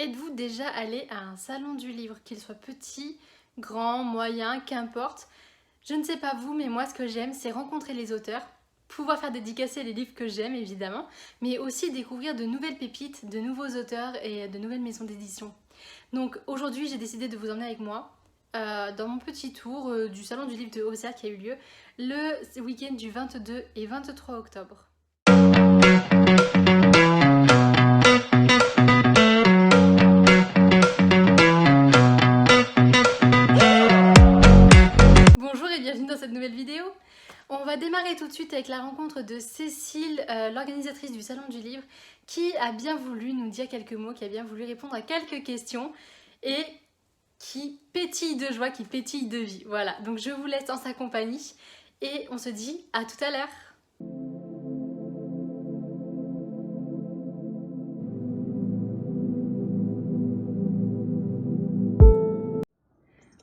Êtes-vous déjà allé à un salon du livre, qu'il soit petit, grand, moyen, qu'importe? Je ne sais pas vous, mais moi ce que j'aime, c'est rencontrer les auteurs, pouvoir faire dédicacer les livres que j'aime évidemment, mais aussi découvrir de nouvelles pépites, de nouveaux auteurs et de nouvelles maisons d'édition. Donc aujourd'hui, j'ai décidé de vous emmener avec moi dans mon petit tour du salon du livre de Auxerre qui a eu lieu le week-end du 22 et 23 octobre. Bonjour et bienvenue dans cette nouvelle vidéo. On va démarrer tout de suite avec la rencontre de Cécile, l'organisatrice du Salon du Livre, qui a bien voulu nous dire quelques mots, qui a bien voulu répondre à quelques questions et qui pétille de joie, qui pétille de vie. Voilà, donc je vous laisse en sa compagnie et on se dit à tout à l'heure.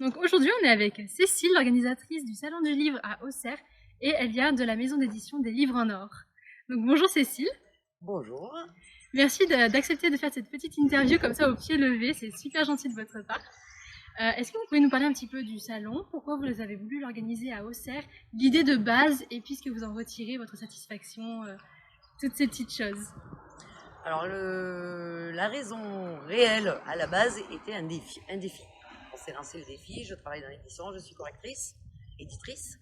Donc aujourd'hui, on est avec Cécile, l'organisatrice du Salon du Livre à Auxerre, et elle vient de la maison d'édition des Livres en Or. Donc bonjour Cécile. Bonjour. Merci d'accepter de faire cette petite interview comme ça au pied levé, c'est super gentil de votre part. Est-ce que vous pouvez nous parler un petit peu du salon? Pourquoi vous avez voulu l'organiser à Auxerre? L'idée de base et puis ce que vous en retirez, votre satisfaction, toutes ces petites choses. Alors la raison réelle à la base était un défi. On s'est lancé le défi, je travaille dans l'édition, je suis correctrice, éditrice.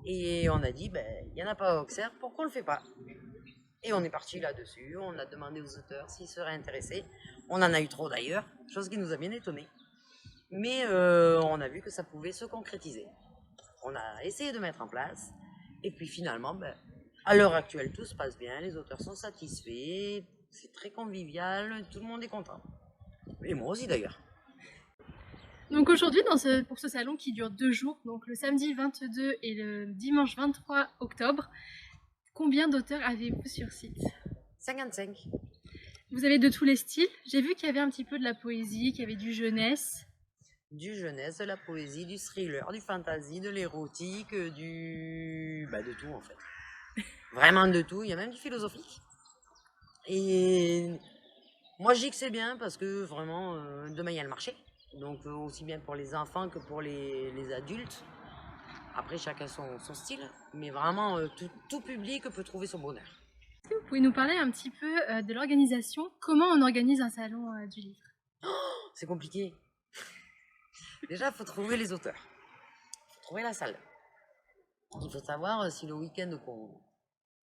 Et on a dit, il n'y en a pas à Auxerre, pourquoi on ne le fait pas? Et on est parti là-dessus, on a demandé aux auteurs s'ils seraient intéressés. On en a eu trop d'ailleurs, chose qui nous a bien étonnés. Mais on a vu que ça pouvait se concrétiser. On a essayé de mettre en place. Et puis finalement, à l'heure actuelle, tout se passe bien, les auteurs sont satisfaits, c'est très convivial, tout le monde est content. Et moi aussi d'ailleurs. Donc aujourd'hui, pour ce salon qui dure 2 jours, donc le samedi 22 et le dimanche 23 octobre, combien d'auteurs avez-vous sur site? 55. Vous avez de tous les styles. J'ai vu qu'il y avait un petit peu de la poésie, qu'il y avait du jeunesse. Du jeunesse, de la poésie, du thriller, du fantasy, de l'érotique, de tout en fait. Vraiment de tout, il y a même du philosophique. Et moi je dis que c'est bien parce que vraiment, demain il y a le marché. Donc aussi bien pour les enfants que pour les adultes. Après chacun son style, mais vraiment tout public peut trouver son bonheur. Est-ce que vous pouvez nous parler un petit peu de l'organisation? Comment on organise un salon du livre? C'est compliqué. Déjà, il faut trouver les auteurs. Il faut trouver la salle. Il faut savoir si le week-end qu'on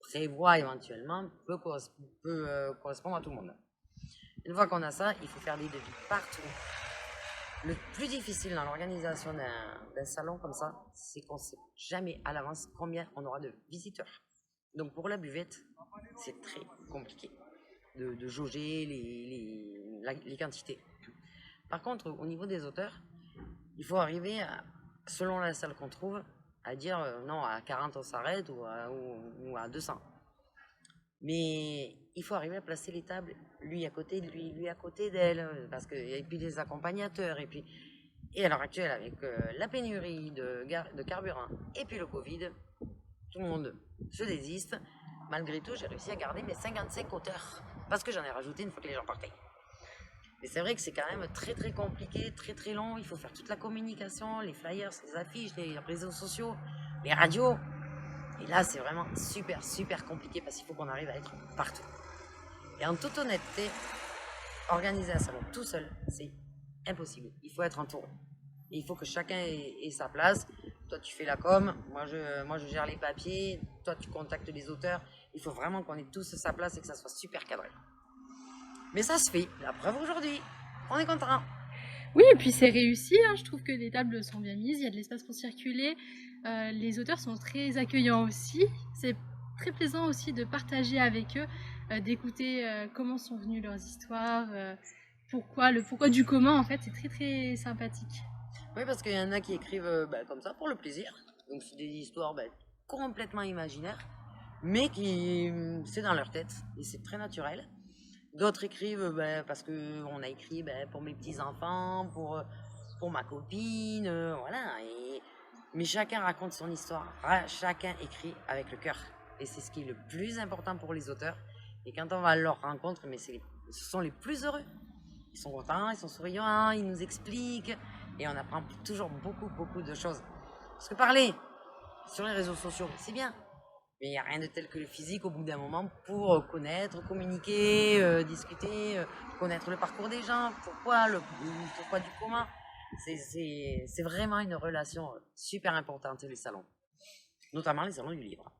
prévoit éventuellement peut correspondre à tout le monde. Une fois qu'on a ça, il faut faire des devis partout. Le plus difficile dans l'organisation d'un salon comme ça, c'est qu'on ne sait jamais à l'avance combien on aura de visiteurs. Donc pour la buvette, c'est très compliqué de jauger les quantités. Par contre, au niveau des auteurs, il faut arriver, selon la salle qu'on trouve, à dire non, à 40 on s'arrête ou à 200. Mais il faut arriver à placer les tables, lui à côté de lui à côté d'elle, parce que et puis les accompagnateurs, et à l'heure actuelle avec la pénurie de carburant et puis le Covid, tout le monde se désiste. Malgré tout, j'ai réussi à garder mes 55 auteurs, parce que j'en ai rajouté une fois que les gens partaient. Mais c'est vrai que c'est quand même très très compliqué, très très long. Il faut faire toute la communication, les flyers, les affiches, les réseaux sociaux, les radios. Et là, c'est vraiment super super compliqué parce qu'il faut qu'on arrive à être partout. Et en toute honnêteté, organiser un salon tout seul, c'est impossible. Il faut être entouré. Et il faut que chacun ait sa place. Toi, tu fais la com, moi je gère les papiers, toi, tu contactes les auteurs. Il faut vraiment qu'on ait tous sa place et que ça soit super cadré. Mais ça se fait, la preuve aujourd'hui, on est content. Oui, et puis c'est réussi, hein. Je trouve que les tables sont bien mises, il y a de l'espace pour circuler, les auteurs sont très accueillants aussi. C'est très plaisant aussi de partager avec eux, d'écouter comment sont venues leurs histoires, le pourquoi du comment en fait, c'est très très sympathique. Oui, parce qu'il y en a qui écrivent comme ça pour le plaisir. Donc c'est des histoires complètement imaginaires, mais qui c'est dans leur tête et c'est très naturel. D'autres écrivent parce qu'on a écrit pour mes petits-enfants, pour ma copine, voilà. Mais chacun raconte son histoire, chacun écrit avec le cœur. Et c'est ce qui est le plus important pour les auteurs. Et quand on va à leur rencontre, ce sont les plus heureux. Ils sont contents, ils sont souriants, ils nous expliquent et on apprend toujours beaucoup de choses. Parce que parler sur les réseaux sociaux, c'est bien. Mais il n'y a rien de tel que le physique au bout d'un moment pour connaître, communiquer, discuter, connaître le parcours des gens, pourquoi du comment. C'est vraiment une relation super importante, les salons. Notamment les salons du livre.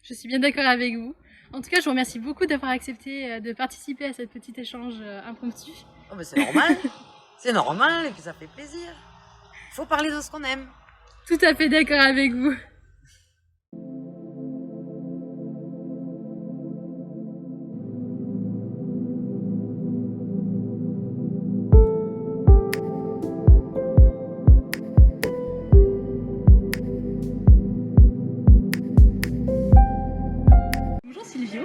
Je suis bien d'accord avec vous. En tout cas, je vous remercie beaucoup d'avoir accepté de participer à ce petit échange impromptu. Oh, mais c'est normal, c'est normal et puis ça fait plaisir. Il faut parler de ce qu'on aime. Tout à fait d'accord avec vous. Bonjour Silvio.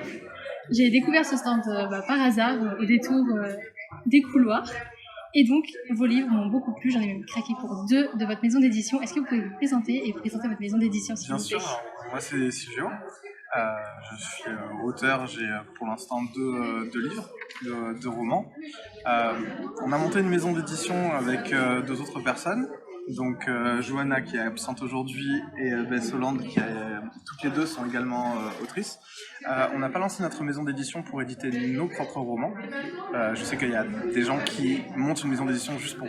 J'ai découvert ce stand par hasard au détour des couloirs. Et donc, vos livres m'ont beaucoup plu, j'en ai même craqué pour 2 de votre maison d'édition. Est-ce que vous pouvez vous présenter et présenter votre maison d'édition, s'il Bien vous plaît? sûr, alors, moi c'est Silvio, je suis auteur, j'ai pour l'instant deux livres, deux romans. On a monté une maison d'édition avec 2 autres personnes, donc Johanna qui est absente aujourd'hui et Bess Hollande qui toutes les 2 sont également autrices. On n'a pas lancé notre maison d'édition pour éditer nos propres romans. Je sais qu'il y a des gens qui montent une maison d'édition juste pour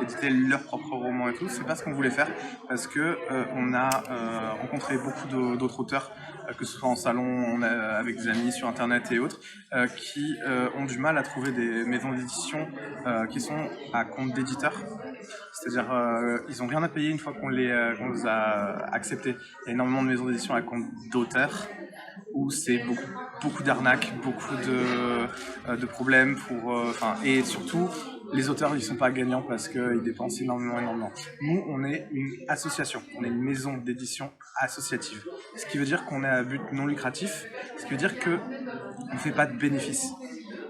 éditer leurs propres romans et tout. C'est pas ce qu'on voulait faire parce que on a rencontré beaucoup d'autres auteurs, que ce soit en salon, avec des amis sur internet et autres, qui ont du mal à trouver des maisons d'édition qui sont à compte d'éditeur. C'est-à-dire ils n'ont rien à payer une fois qu'on les a acceptés. Il y a énormément de maisons d'édition à compte d'auteurs où c'est beaucoup d'arnaques, beaucoup de problèmes et surtout les auteurs ils sont pas gagnants parce qu'ils dépensent énormément. Nous on est une association, on est une maison d'édition associative, ce qui veut dire qu'on est à but non lucratif, ce qui veut dire que on fait pas de bénéfices.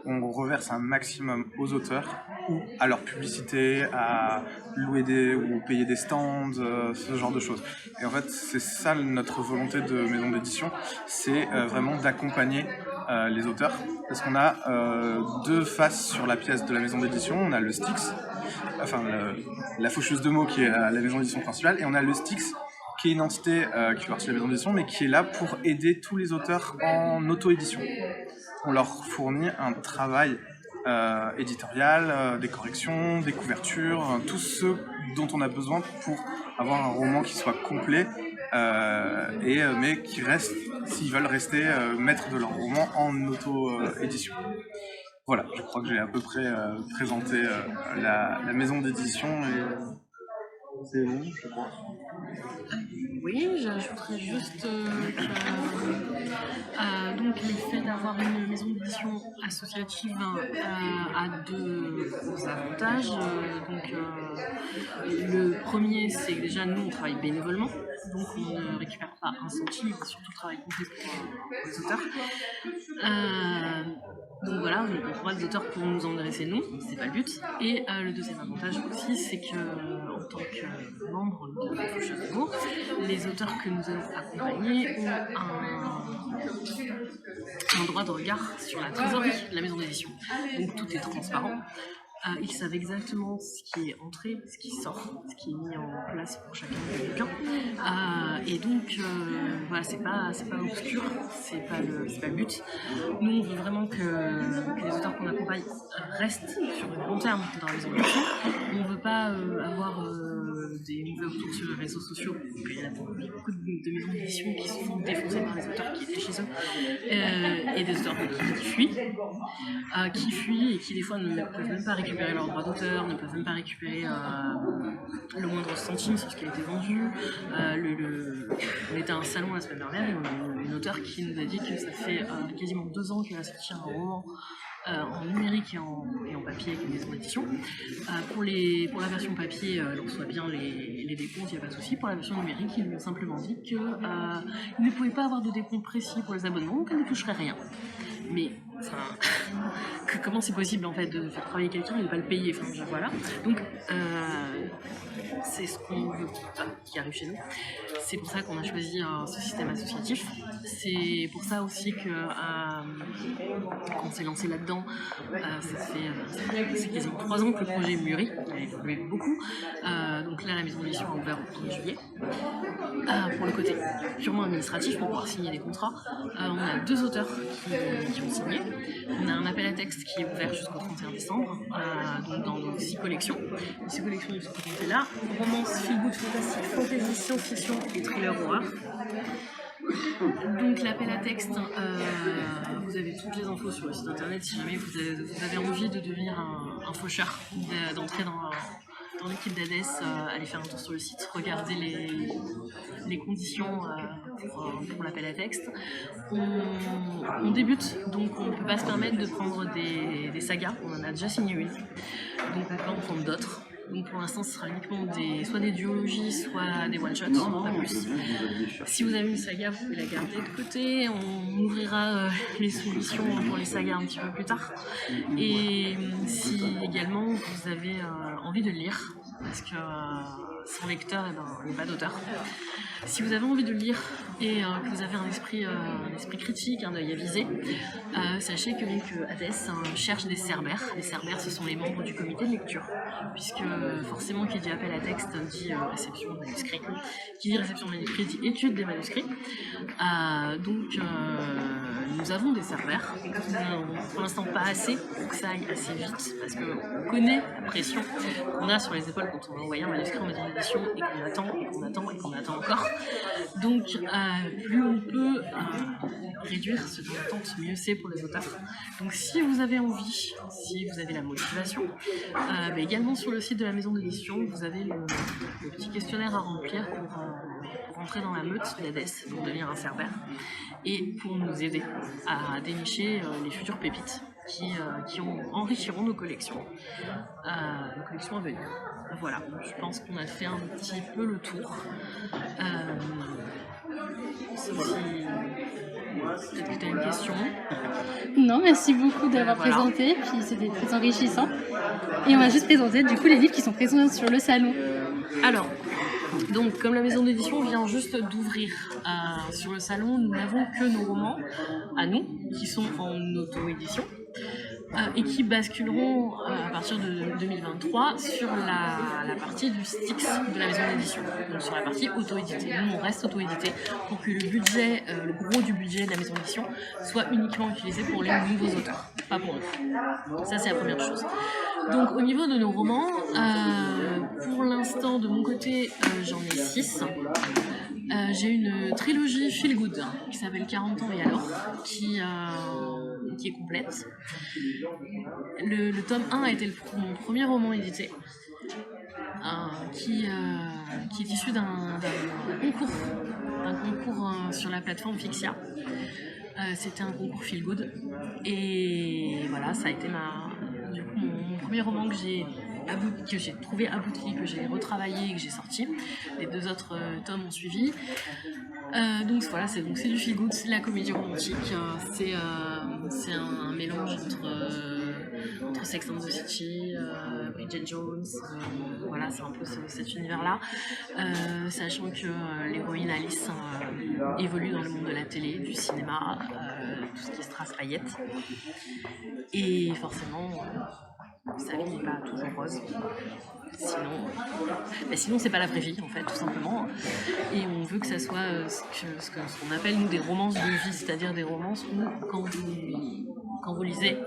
On reverse un maximum aux auteurs ou à leur publicité, à louer ou payer des stands, ce genre de choses. Et en fait, c'est ça notre volonté de maison d'édition, c'est vraiment d'accompagner les auteurs. Parce qu'on a 2 faces sur la pièce de la maison d'édition. On a le Styx, la faucheuse de mots qui est la maison d'édition principale, et on a le Styx qui est une entité qui fait partie de la maison d'édition, mais qui est là pour aider tous les auteurs en auto-édition. On leur fournit un travail éditorial, des corrections, des couvertures, tout ce dont on a besoin pour avoir un roman qui soit complet, mais qui reste, s'ils veulent rester maîtres de leur roman en auto-édition. Voilà, je crois que j'ai à peu près présenté la maison d'édition et c'est bon, je crois. Oui, j'ajouterais juste donc le fait d'avoir une maison d'édition associative a 2 gros avantages. Le premier, c'est que déjà nous on travaille bénévolement, donc on ne récupère pas un centime, et surtout travail complet pour les auteurs. Donc voilà, on ne prend pas des auteurs pour nous en adresser nous, c'est pas le but. Et le deuxième avantage aussi, c'est que en tant que membre de la Faucheuse de mots, les auteurs que nous allons accompagner ont un droit de regard sur la trésorerie de la maison d'édition. Donc tout est transparent. Ils savent exactement ce qui est entré, ce qui sort, ce qui est mis en place pour chacun des bouquins. Et donc, voilà, c'est pas obscur, c'est pas le but. Nous, on veut vraiment que les auteurs qu'on accompagne restent sur le long terme dans la maison d'édition. On veut pas avoir des mauvais retours sur les réseaux sociaux. Il y a beaucoup de maisons d'édition qui se font défoncer par les auteurs qui étaient chez eux, et des auteurs qui fuient et qui des fois ne peuvent même pas récupérer leurs droits d'auteur, ne peuvent même pas récupérer le moindre centime sur ce qui a été vendu. On était à un salon la semaine dernière et on a une auteure qui nous a dit que ça fait quasiment 2 ans qu'elle a sorti un roman en numérique et en papier avec une maison d'édition. Pour la version papier, elle reçoit bien les décomptes, il n'y a pas de souci. Pour la version numérique, ils lui ont simplement dit qu'ils ne pouvaient pas avoir de décompte précis pour les abonnements, donc elle ne toucherait rien. Mais comment c'est possible en fait de faire travailler quelqu'un et de ne pas le payer. Voilà. Donc c'est ce qu'on veut, qui arrive chez nous. C'est pour ça qu'on a choisi ce système associatif. C'est pour ça aussi que quand on s'est lancé là-dedans, c'est quasiment 3 ans que le projet mûrit. Il a évolué beaucoup. Donc là, la maison d'édition a ouvert au 1er juillet. Pour le côté purement administratif, pour pouvoir signer des contrats, on a 2 auteurs qui ont signé. On a un appel à texte qui est ouvert jusqu'au 31 décembre, donc dans nos 6 collections. Les 6 collections sont présentées là: romance, feel-good, fantastique, fantasy, science-fiction et thriller horreur. Donc l'appel à texte, vous avez toutes les infos sur le site internet si jamais vous avez envie de devenir un faucheur, d'entrer dans l'équipe d'Hadès, allez faire un tour sur le site, regardez les conditions pour l'appel à texte. On débute, donc on ne peut pas se permettre de prendre des sagas, on en a déjà signé une, donc on peut en prendre d'autres. Donc pour l'instant ce sera uniquement soit des duologies, soit des one-shots, pas plus. Si vous avez une saga, vous pouvez la garder de côté, on ouvrira les solutions pour les sagas un petit peu plus tard. Et si également vous avez envie de lire, parce que sans lecteur, il n'y a pas d'auteur. Si vous avez envie de lire et que vous avez un esprit critique, un œil avisé, sachez que Hades cherche des cerbères. Les cerbères, ce sont les membres du comité de lecture, puisque forcément, qui dit appel à texte dit réception de manuscrits. Qui dit réception de manuscrits dit étude des manuscrits. Donc, nous avons des cerbères. Pour l'instant, pas assez pour que ça aille assez vite, parce qu'on connaît la pression qu'on a sur les épaules quand on va envoyer un manuscrit en maison d'édition et qu'on attend et qu'on attend et qu'on attend encore. Donc, plus on peut réduire ce temps d'attente, mieux c'est pour les auteurs. Donc, si vous avez envie, si vous avez la motivation, également sur le site de la maison d'édition, vous avez le petit questionnaire à remplir pour entrer dans la meute d'Hadès, pour devenir un cerbère, et pour nous aider à dénicher les futures pépites qui enrichiront nos collections à venir. Voilà, je pense qu'on a fait un petit peu le tour. Sauf si peut-être que tu as une question. Non, merci beaucoup d'avoir présenté, puis c'était très enrichissant. Et on va juste présenter du coup les livres qui sont présents sur le salon. Alors, donc comme la maison d'édition vient juste d'ouvrir sur le salon, nous n'avons que nos romans à nous, qui sont en auto-édition. Et qui basculeront à partir de 2023 sur la partie du Styx de la maison d'édition, donc sur la partie auto-édité. Nous, on reste auto-édité pour que le gros du budget de la maison d'édition soit uniquement utilisé pour les nouveaux auteurs, pas pour nous. Ça, c'est la première chose. Donc, au niveau de nos romans, pour l'instant, de mon côté, j'en ai 6. J'ai une trilogie feel good qui s'appelle 40 ans et alors, qui est complète. Le tome 1 a été mon premier roman édité, qui est issu d'un concours sur la plateforme Fixia. C'était un concours feel good et voilà, ça a été mon premier roman que j'ai trouvé abouti, que j'ai retravaillé et que j'ai sorti. Les 2 autres tomes ont suivi. Donc voilà, c'est du feel good, c'est de la comédie romantique, c'est un mélange entre Sex and the City, Bridget Jones, voilà, c'est un peu cet univers-là, sachant que l'héroïne Alice évolue dans le monde de la télé, du cinéma, tout ce qui est strass paillettes, et forcément sa vie n'est pas toujours rose. Sinon c'est pas la vraie vie en fait, tout simplement. Et on veut que ça soit ce qu'on appelle nous des romances de vie, c'est-à-dire des romances où quand vous lisez,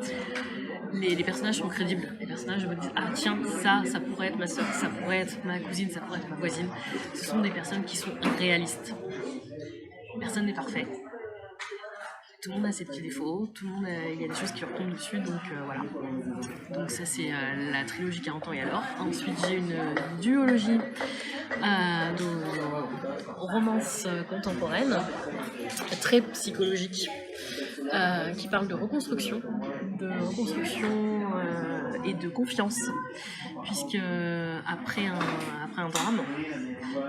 les personnages sont crédibles. Les personnages vous disent ah tiens, ça pourrait être ma soeur, ça pourrait être ma cousine, ça pourrait être ma voisine. Ce sont des personnes qui sont réalistes. Personne n'est parfait. Tout le monde a ses petits défauts, il y a des choses qui retombent dessus, donc voilà. Donc ça c'est la trilogie 40 ans et alors. Ensuite j'ai une duologie de romance contemporaine, très psychologique, qui parle de reconstruction et de confiance, puisque après un drame,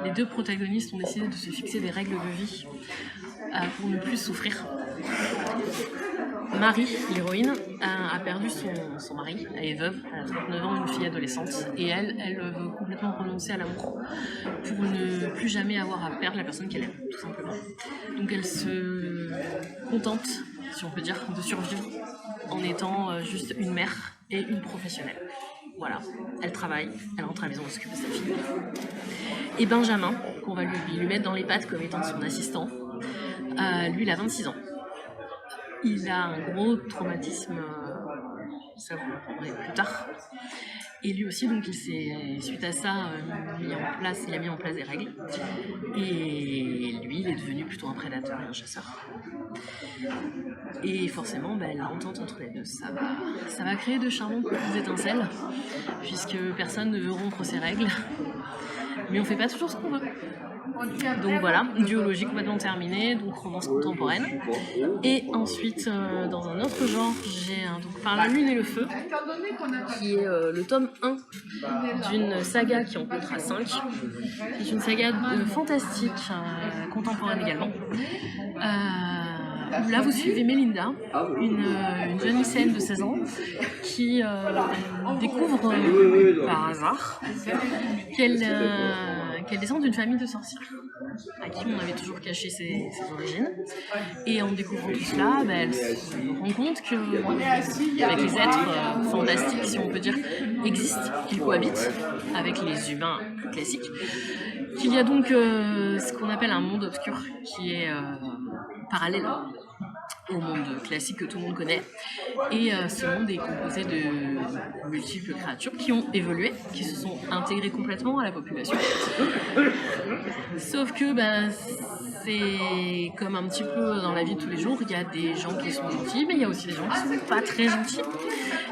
les 2 protagonistes ont décidé de se fixer des règles de vie pour ne plus souffrir. Marie, l'héroïne, a perdu son mari, elle est veuve, elle a 39 ans, une fille adolescente, et elle veut complètement renoncer à l'amour pour ne plus jamais avoir à perdre la personne qu'elle aime, tout simplement. Donc elle se contente, si on peut dire, de survivre en étant juste une mère et une professionnelle. Voilà, elle travaille, elle rentre à la maison, elle s'occupe de sa fille. Et Benjamin, qu'on va lui mettre dans les pattes comme étant son assistant, lui il a 26 ans. Il a un gros traumatisme, ça vous l'apprendrez plus tard. Et lui aussi, donc, suite à ça, il a mis en place des règles. Et lui, il est devenu plutôt un prédateur et un chasseur. Et forcément, l'entente entre les deux, ça va créer de charmantes petites étincelles, puisque personne ne veut rompre ses règles. Mais on fait pas toujours ce qu'on veut. Donc voilà, duologie complètement terminée, donc romance contemporaine. Et ensuite, dans un autre genre, j'ai donc Par la lune et le feu, qui est le tome 1 d'une saga qui en comptera 5. C'est une saga fantastique, contemporaine également. Là, vous suivez Mélinda, une jeune lycéenne de 16 ans qui découvre par hasard qu'elle descend d'une famille de sorcières à qui on avait toujours caché ses origines. Et en découvrant tout cela, elle se rend compte que les êtres fantastiques, si on peut dire, existent, qu'ils cohabitent avec les humains plus classiques, qu'il y a donc ce qu'on appelle un monde obscur qui est parallèle au monde classique que tout le monde connaît. Et ce monde est composé de multiples créatures qui ont évolué, qui se sont intégrées complètement à la population. Sauf que c'est comme un petit peu dans la vie de tous les jours, il y a des gens qui sont gentils, mais il y a aussi des gens qui sont pas très gentils.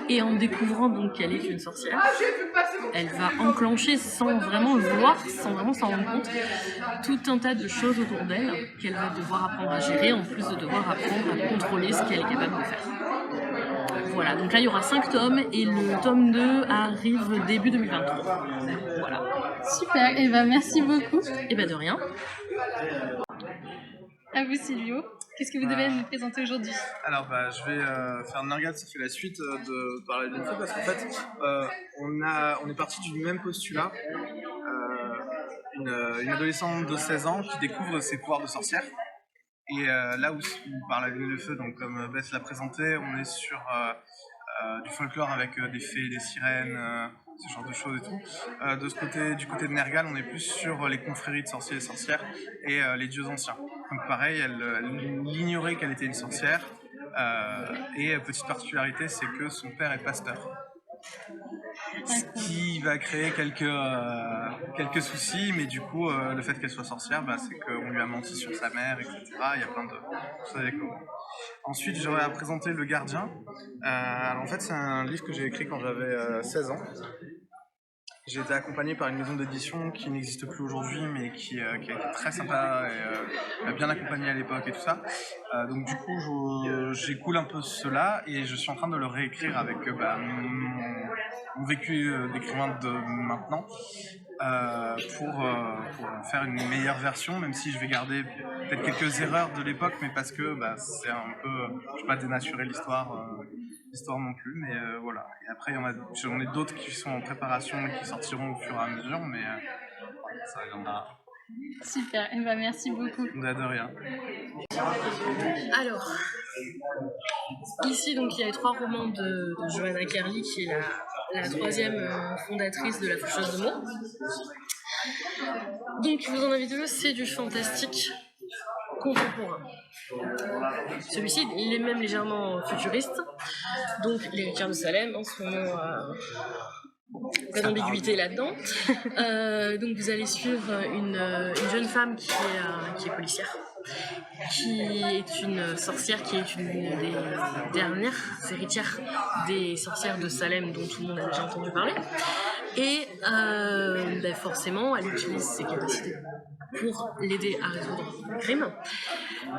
Et en découvrant donc qu'elle est une sorcière, elle va enclencher sans vraiment le vouloir, sans vraiment s'en rendre compte, tout un tas de choses autour d'elle qu'elle va devoir apprendre à gérer, en plus de devoir apprendre à contrôler ce qu'elle est capable de faire. Voilà, donc là il y aura 5 tomes et le tome 2 arrive début 2023. Voilà. Super, et merci beaucoup. Et de rien. À vous Silvio, qu'est-ce que vous devez nous présenter aujourd'hui? Alors je vais faire Nergal, ça fait la suite de Par la lune et le feu, parce qu'en fait on est parti du même postulat. Une adolescente de 16 ans qui découvre ses pouvoirs de sorcière. Et là où Par la lune et le feu, donc comme Beth l'a présenté, on est sur du folklore avec des fées, des sirènes, ce genre de choses et tout. Du côté de Nergal, on est plus sur les confréries de sorciers et sorcières et les dieux anciens. Donc pareil, elle ignorait qu'elle était une sorcière. Et petite particularité, c'est que son père est pasteur. Ce qui va créer quelques soucis, mais du coup, le fait qu'elle soit sorcière, c'est qu'on lui a menti sur sa mère, etc. Il y a plein de choses à découvrir. Ensuite, j'aurais à présenter Le Gardien. En fait, c'est un livre que j'ai écrit quand j'avais 16 ans. J'ai été accompagné par une maison d'édition qui n'existe plus aujourd'hui, mais qui a été très sympa et bien accompagné à l'époque et tout ça. Donc du coup, j'écoule un peu cela et je suis en train de le réécrire avec mon vécu d'écrivain de maintenant pour faire une meilleure version, même si je vais garder peut-être quelques erreurs de l'époque, mais parce que c'est un peu, je ne vais pas dénaturer l'histoire non plus, mais voilà. Et après, j'en ai d'autres qui sont en préparation et qui sortiront au fur et à mesure, mais ça viendra. Super, et merci beaucoup. De rien. Alors, ici, donc, il y a les 3 romans de Johanna Kerly, qui est la 3e fondatrice de La Faucheuse de mots. Donc, vous en avez 2, c'est du fantastique contemporain. Celui-ci, il est même légèrement futuriste. Donc, l'héritière de Salem, en ce moment, pas d'ambiguïté là-dedans. Donc, vous allez suivre une jeune femme qui est policière, qui est une sorcière, qui est une des dernières héritières des sorcières de Salem dont tout le monde a déjà entendu parler. Et forcément, elle utilise ses capacités pour l'aider à résoudre le crime,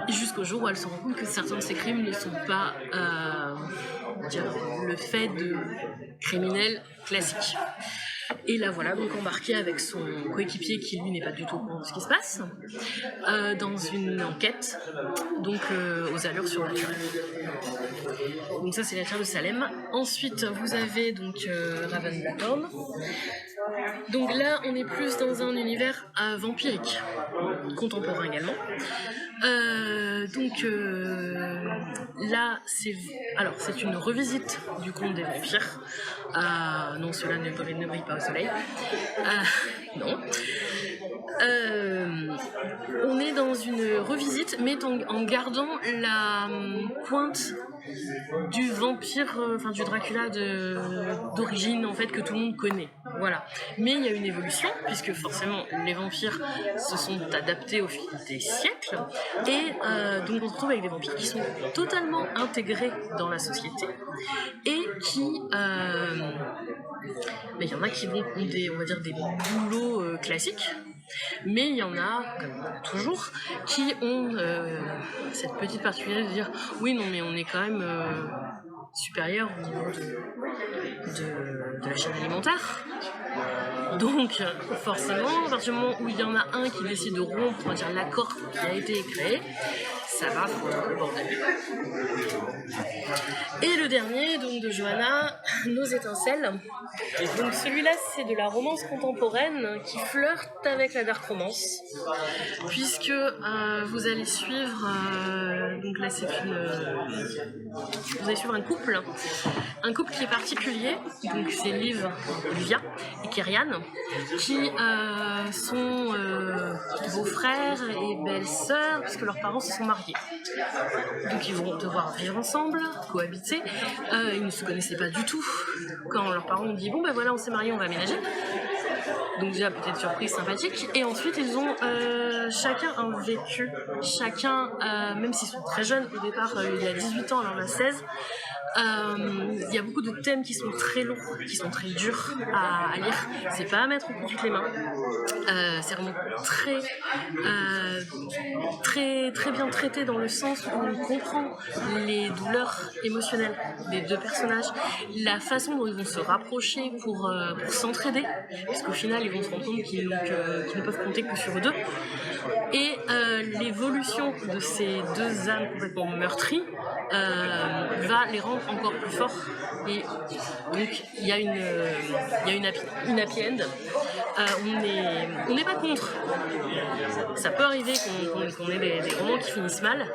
jusqu'au jour où elle se rend compte que certains de ces crimes ne sont pas le fait de criminels classiques. Et là voilà, donc embarqué avec son coéquipier qui lui n'est pas du tout au courant de ce qui se passe, dans une enquête, donc aux allures surnaturelles. Donc ça c'est la terre de Salem. Ensuite vous avez donc Raven Blackthorn. Donc là on est plus dans un univers vampirique, contemporain également. Là c'est une revisite du conte des vampires. Non, cela ne brille pas au soleil. Non. On est dans une revisite, mais en gardant la pointe du vampire, du Dracula d'origine en fait que tout le monde connaît. Voilà. Mais il y a une évolution puisque forcément les vampires se sont adaptés au fil des siècles et donc on se retrouve avec des vampires qui sont totalement intégrés dans la société et qui il y en a qui vont des boulots classiques. Mais il y en a, comme toujours, qui ont cette petite particularité de dire oui, non, mais on est quand même supérieur au niveau de la chaîne alimentaire. Donc, forcément, à partir du moment où il y en a un qui décide de rompre, on va dire, l'accord qui a été créé, ça va foutre le bordel. Et le dernier, donc de Johanna, Nos étincelles. Donc celui-là, c'est de la romance contemporaine qui flirte avec la dark romance, puisque vous allez suivre, donc là vous allez suivre un couple qui est particulier, donc c'est Liv, Olivia et Kyrian, qui sont beaux-frères et belles-sœurs, puisque leurs parents se sont mariés. Donc ils vont devoir vivre ensemble, cohabiter. Ils ne se connaissaient pas du tout. Quand leurs parents ont dit bon ben voilà, on s'est mariés, on va aménager. Donc déjà peut-être surprise sympathique. Et ensuite ils ont chacun un vécu, même s'ils sont très jeunes au départ, il a 18 ans, alors il a 16. Il y a beaucoup de thèmes qui sont très lourds, qui sont très durs à lire. C'est pas à mettre au couteau les mains. C'est vraiment très bien traité dans le sens où on comprend les douleurs émotionnelles des deux personnages, la façon dont ils vont se rapprocher pour s'entraider, parce qu'au final ils vont se rendre compte qu'ils ne peuvent compter que sur eux deux. Et l'évolution de ces deux âmes complètement meurtries va les rendre encore plus forts. Et donc il y a une happy end. On n'est pas contre. Ça peut arriver qu'on ait des romans qui finissent mal,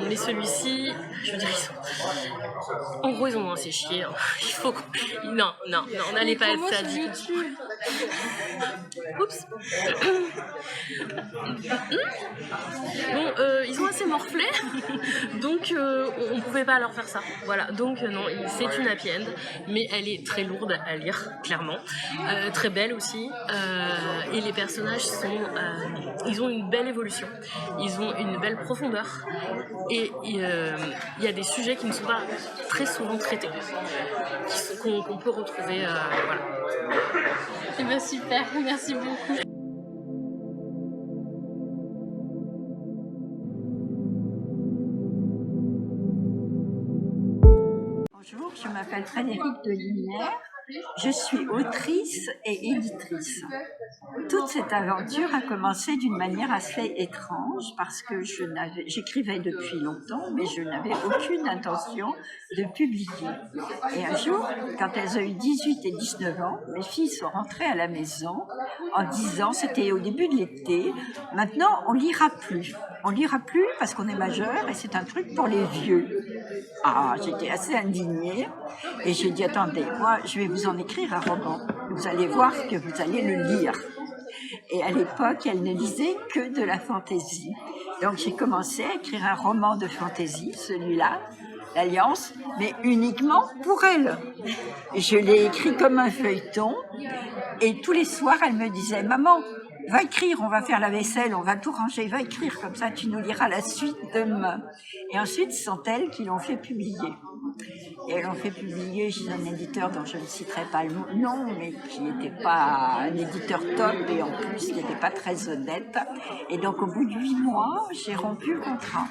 mais celui-ci, je veux dire, en gros ils ont assez chié. Hein. Il faut non, n'allez pas être sadique. Oups. Bon, ils ont assez morflé, donc on pouvait pas leur faire ça. Voilà, donc non, c'est une happy end, mais elle est très lourde à lire, clairement. Très belle aussi, et les personnages ils ont une belle évolution, ils ont une belle profondeur, et il y a des sujets qui ne sont pas très souvent traités, qu'on peut retrouver, voilà. Et bien super, merci beaucoup. Bonjour, je m'appelle Frédérique Delinière, je suis autrice et éditrice. Toute cette aventure a commencé d'une manière assez étrange parce que j'écrivais depuis longtemps, mais je n'avais aucune intention de publier. Et un jour, quand elles ont eu 18 et 19 ans, mes filles sont rentrées à la maison en disant, c'était au début de l'été, maintenant on lira plus. On lira plus parce qu'on est majeur et c'est un truc pour les vieux. Ah, j'étais assez indignée et j'ai dit, attendez, moi je vais vous en écrire un roman. Vous allez voir que vous allez le lire. Et à l'époque, elle ne lisait que de la fantaisie. Donc j'ai commencé à écrire un roman de fantaisie, celui-là, l'Alliance, mais uniquement pour elle. Je l'ai écrit comme un feuilleton et tous les soirs, elle me disait, maman, va écrire, on va faire la vaisselle, on va tout ranger, va écrire, comme ça tu nous liras la suite demain. Et ensuite, ce sont elles qui l'ont fait publier. Et elles l'ont fait publier chez un éditeur dont je ne citerai pas le nom, mais qui n'était pas un éditeur top et en plus qui n'était pas très honnête. Et donc au bout de 8 mois, j'ai rompu le contrat.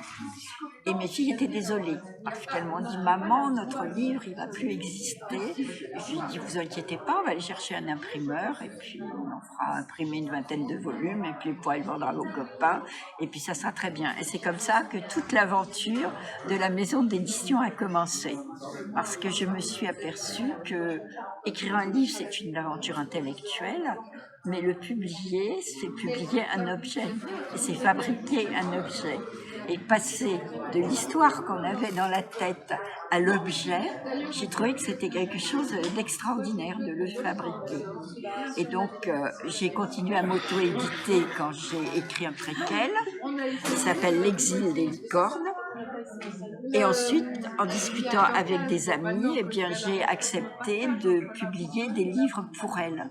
Et mes filles étaient désolées parce qu'elles m'ont dit « Maman, notre livre, il ne va plus exister. » Et je lui ai dit « Vous inquiétez pas, on va aller chercher un imprimeur et puis on en fera imprimer une vingtaine de volumes et puis vous pourrez le vendre à vos copains et puis ça sera très bien. » Et c'est comme ça que toute l'aventure de la maison d'édition a commencé. Parce que je me suis aperçue que écrire un livre, c'est une aventure intellectuelle, mais le publier, c'est publier un objet, et c'est fabriquer un objet. Et passer de l'histoire qu'on avait dans la tête à l'objet, j'ai trouvé que c'était quelque chose d'extraordinaire de le fabriquer. Et donc, j'ai continué à m'auto-éditer quand j'ai écrit un préquel, qui s'appelle L'exil des licornes. Et ensuite, en discutant avec des amis, eh bien, j'ai accepté de publier des livres pour elles.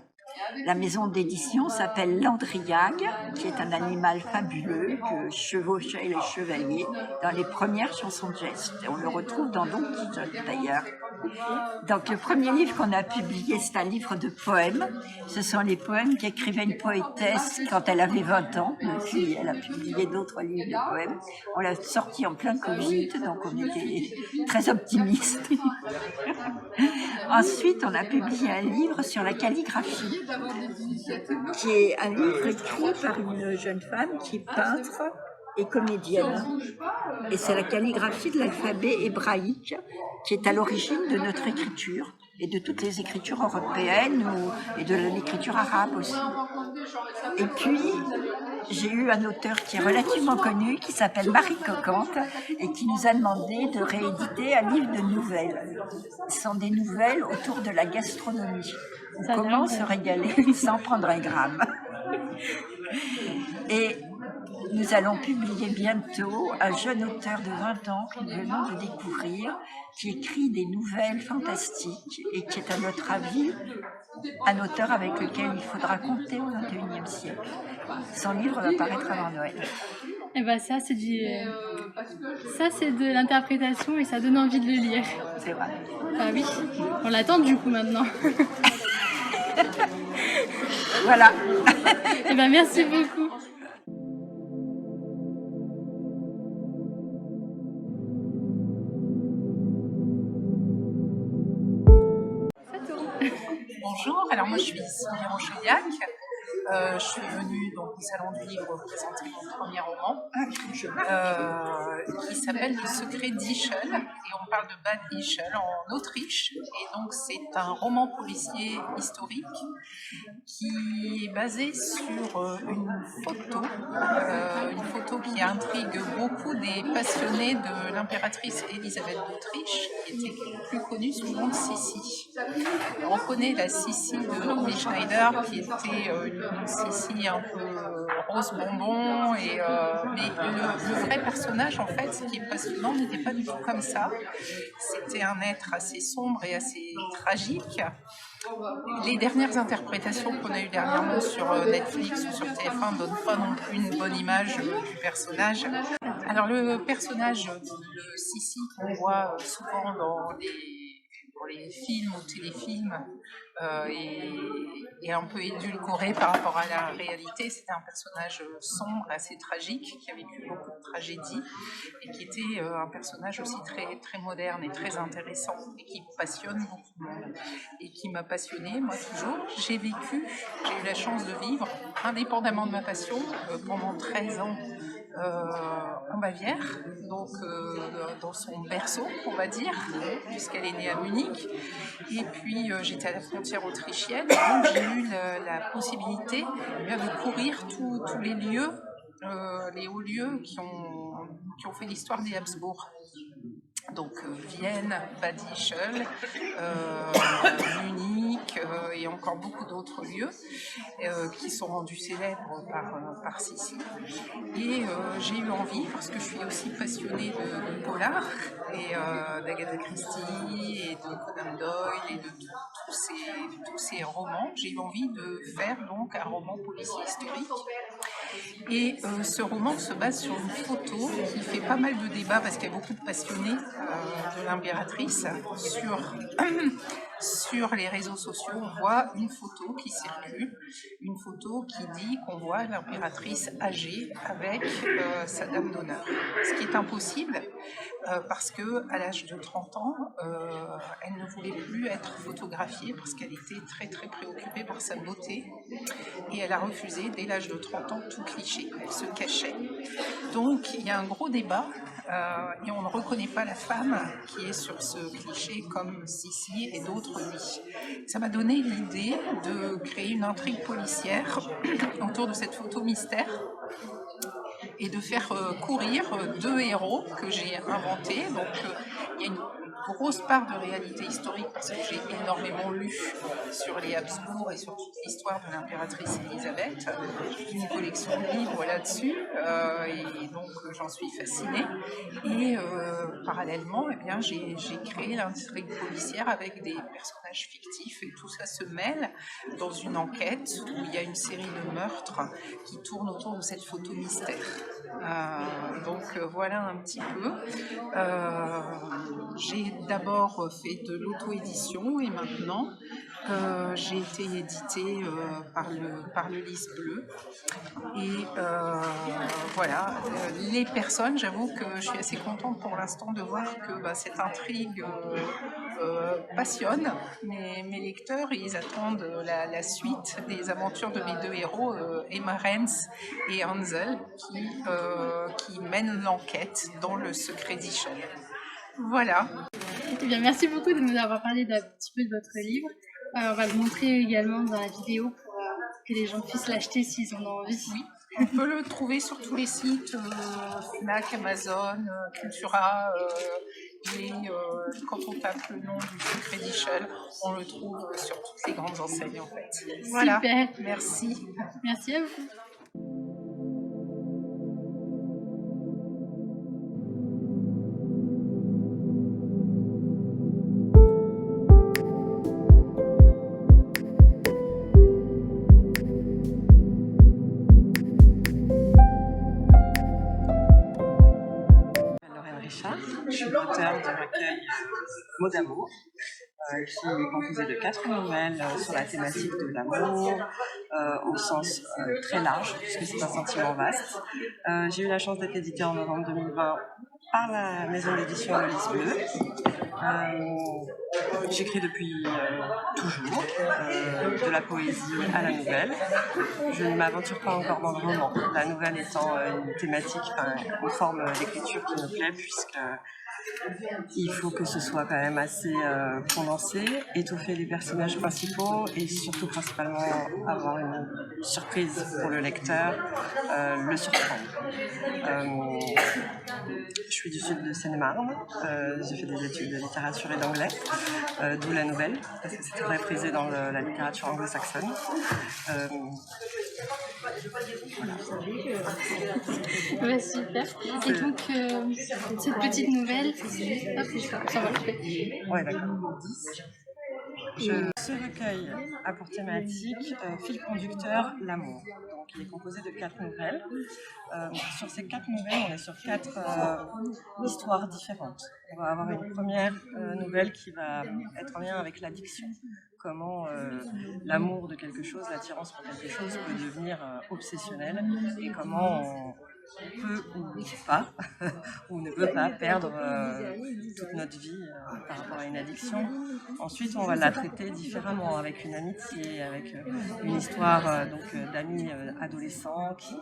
La maison d'édition s'appelle l'Andriague, qui est un animal fabuleux que chevauchaient les chevaliers dans les premières chansons de geste. On le retrouve dans Don Quichotte d'ailleurs. Donc le premier livre qu'on a publié, c'est un livre de poèmes. Ce sont les poèmes qu'écrivait une poétesse quand elle avait 20 ans. Depuis, elle a publié d'autres livres de poèmes. On l'a sorti en plein Covid, donc on était très optimistes. Ensuite, on a publié un livre sur la calligraphie, qui est un livre écrit par une jeune femme qui est peintre et comédienne. Et c'est la calligraphie de l'alphabet hébraïque qui est à l'origine de notre écriture et de toutes les écritures européennes et de l'écriture arabe aussi. Et puis, j'ai eu un auteur qui est relativement connu, qui s'appelle Marie Coquante, et qui nous a demandé de rééditer un livre de nouvelles. Ce sont des nouvelles autour de la gastronomie. Comment se régaler sans prendre un gramme. Et nous allons publier bientôt un jeune auteur de 20 ans que nous venons de découvrir, qui écrit des nouvelles fantastiques et qui est, à notre avis, un auteur avec lequel il faudra compter au XXIe siècle. Son livre va paraître avant Noël. Et ben ça c'est de l'interprétation et ça donne envie de le lire. C'est vrai. Ah oui, on l'attend du coup maintenant. Voilà. Et ben merci beaucoup. Bonjour, alors moi je suis Sylvie Rocheliac. Je suis venue donc, au Salon du Livre présenter mon premier roman qui s'appelle Le secret d'Ischl, et on parle de Bad Ischl en Autriche, et donc c'est un roman policier historique qui est basé sur une photo qui intrigue beaucoup des passionnés de l'impératrice Élisabeth d'Autriche, qui était plus connue sous le nom de Sissi. On connaît la Sissi de Romy Schneider, qui était une Sissi un peu rose bonbon, mais le vrai personnage, en fait, ce qui est passionnant, n'était pas du tout comme ça. C'était un être assez sombre et assez tragique. Les dernières interprétations qu'on a eues dernièrement sur Netflix ou sur TF1 ne donnent pas non plus une bonne image du personnage. Alors le personnage de Sissi qu'on voit souvent dans les films ou téléfilms est un peu édulcoré par rapport à la réalité. C'était un personnage sombre, assez tragique, qui a vécu beaucoup de tragédies et qui était un personnage aussi très, très moderne et très intéressant et qui passionne beaucoup de monde et qui m'a passionnée, moi toujours. J'ai eu la chance de vivre, indépendamment de ma passion, pendant 13 ans en Bavière, donc dans son berceau, on va dire, puisqu'elle est née à Munich. Et puis j'étais à la frontière autrichienne, donc j'ai eu la possibilité de courir tous les lieux, les hauts lieux qui ont fait l'histoire des Habsbourg. Donc Vienne, Bad Ischl, Munich et encore beaucoup d'autres lieux qui sont rendus célèbres par Sissi. Et j'ai eu envie, parce que je suis aussi passionnée de polar, et d'Agatha Christie, et de Conan Doyle, et de tous ces romans, j'ai eu envie de faire donc un roman policier historique. Et ce roman se base sur une photo qui fait pas mal de débats, parce qu'il y a beaucoup de passionnés de l'impératrice. Sur les réseaux sociaux, on voit une photo qui circule, une photo qui dit qu'on voit l'impératrice âgée avec sa dame d'honneur. Ce qui est impossible, parce qu'à l'âge de 30 ans, elle ne voulait plus être photographiée parce qu'elle était très très préoccupée par sa beauté, et elle a refusé dès l'âge de 30 ans tout cliché, elle se cachait. Donc il y a un gros débat, et on ne reconnaît pas la femme qui est sur ce cliché comme Sissi et d'autres lui. Ça m'a donné l'idée de créer une intrigue policière autour de cette photo mystère, et de faire courir deux héros que j'ai inventés. Donc il y a une grosse part de réalité historique, parce que j'ai énormément lu sur les Habsbourg et sur toute l'histoire de l'impératrice Élisabeth. J'ai une collection de livres là-dessus, et donc j'en suis fascinée. Et parallèlement, eh bien, j'ai créé l'intrigue policière avec des personnages fictifs, et tout ça se mêle dans une enquête où il y a une série de meurtres qui tournent autour de cette photo mystère. Donc voilà un petit peu. J'ai d'abord fait de l'auto-édition, et maintenant j'ai été éditée par le Lys Bleu. Et voilà, les personnes, j'avoue que je suis assez contente pour l'instant de voir que cette intrigue passionne mes lecteurs, et ils attendent la suite des aventures de mes deux héros, Emma Renz et Hansel, qui mènent l'enquête dans le secret d'Ischel. Voilà. Eh bien, merci beaucoup de nous avoir parlé d'un petit peu de votre livre. On va le montrer également dans la vidéo pour que les gens puissent l'acheter s'ils en ont envie. Oui, on peut le trouver sur tous les sites, Fnac, Amazon, Cultura, et quand on tape le nom du secret d'Ischel, on le trouve sur toutes les grandes enseignes en fait. Voilà. Super. Merci. Merci à vous. Je suis l'auteur du recueil Mots d'amour, qui est composé de 4 nouvelles sur la thématique de l'amour, au sens très large, puisque c'est un sentiment vaste. J'ai eu la chance d'être éditée en novembre 2020 par la maison d'édition Le Lys Bleu. J'écris depuis toujours, de la poésie à la nouvelle. Je ne m'aventure pas encore dans le roman, la nouvelle étant une thématique, une forme d'écriture qui me plaît, puisque il faut que ce soit quand même assez condensé, étoffer les personnages principaux, et surtout principalement avoir une surprise pour le lecteur, le surprendre. Je suis du sud de Seine-et-Marne, j'ai fait des études de littérature et d'anglais, d'où la nouvelle, parce que c'est très prisé dans la littérature anglo-saxonne. Ouais, super. Et donc, cette petite nouvelle, hop, ça va, je fais. Ouais, d'accord. Ce recueil a pour thématique fil conducteur l'amour. Donc, il est composé de 4 nouvelles. Sur ces 4 nouvelles, on est sur 4 histoires différentes. On va avoir une première nouvelle qui va être en lien avec l'addiction. Comment l'amour de quelque chose, l'attirance pour quelque chose peut devenir obsessionnel, et comment on peut ou pas, ou ne peut pas perdre toute notre vie par rapport à une addiction. Ensuite, on va la traiter différemment, avec une amitié, avec une histoire d'amis adolescents qui,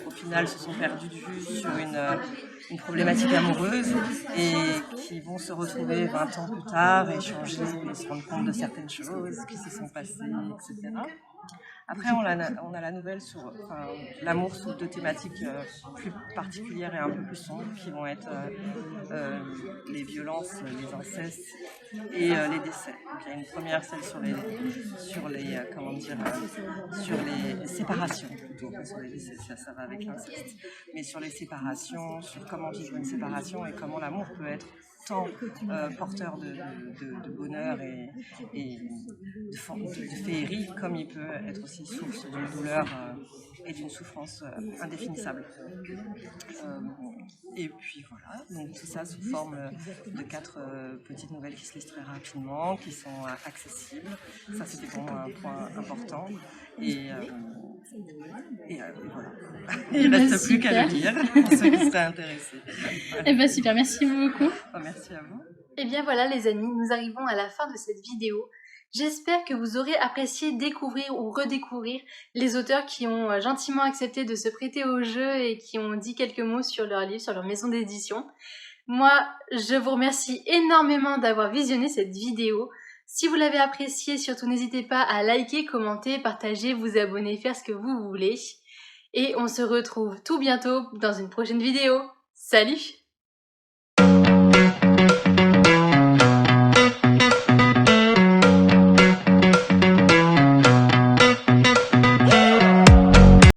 au final, se sont perdus de vue sur une problématique amoureuse, et qui vont se retrouver 20 ans plus tard, échanger et se rendre compte de certaines choses qui se sont passées, etc. Après, on a la nouvelle sur l'amour sous 2 thématiques plus particulières et un peu plus sombres, qui vont être les violences, les incestes et les décès. Donc, il y a une première, celle sur les séparations plutôt que sur les décès. Ça va avec l'inceste. Mais sur les séparations, sur comment vivre une séparation et comment l'amour peut être tant porteur de bonheur et de féerie, comme il peut être aussi source d'une douleur et d'une souffrance indéfinissable. Et puis voilà, donc tout ça sous forme de 4 petites nouvelles qui se lisent très rapidement, qui sont accessibles. Ça, c'était pour moi un point important. Et voilà. Il ne reste plus qu'à le lire pour ceux qui seraient intéressés. Voilà. Eh ben super, merci beaucoup. Merci à vous. Et bien voilà les amis, nous arrivons à la fin de cette vidéo. J'espère que vous aurez apprécié découvrir ou redécouvrir les auteurs qui ont gentiment accepté de se prêter au jeu et qui ont dit quelques mots sur leur livre, sur leur maison d'édition. Moi, je vous remercie énormément d'avoir visionné cette vidéo. Si vous l'avez appréciée, surtout n'hésitez pas à liker, commenter, partager, vous abonner, faire ce que vous voulez. Et on se retrouve tout bientôt dans une prochaine vidéo. Salut!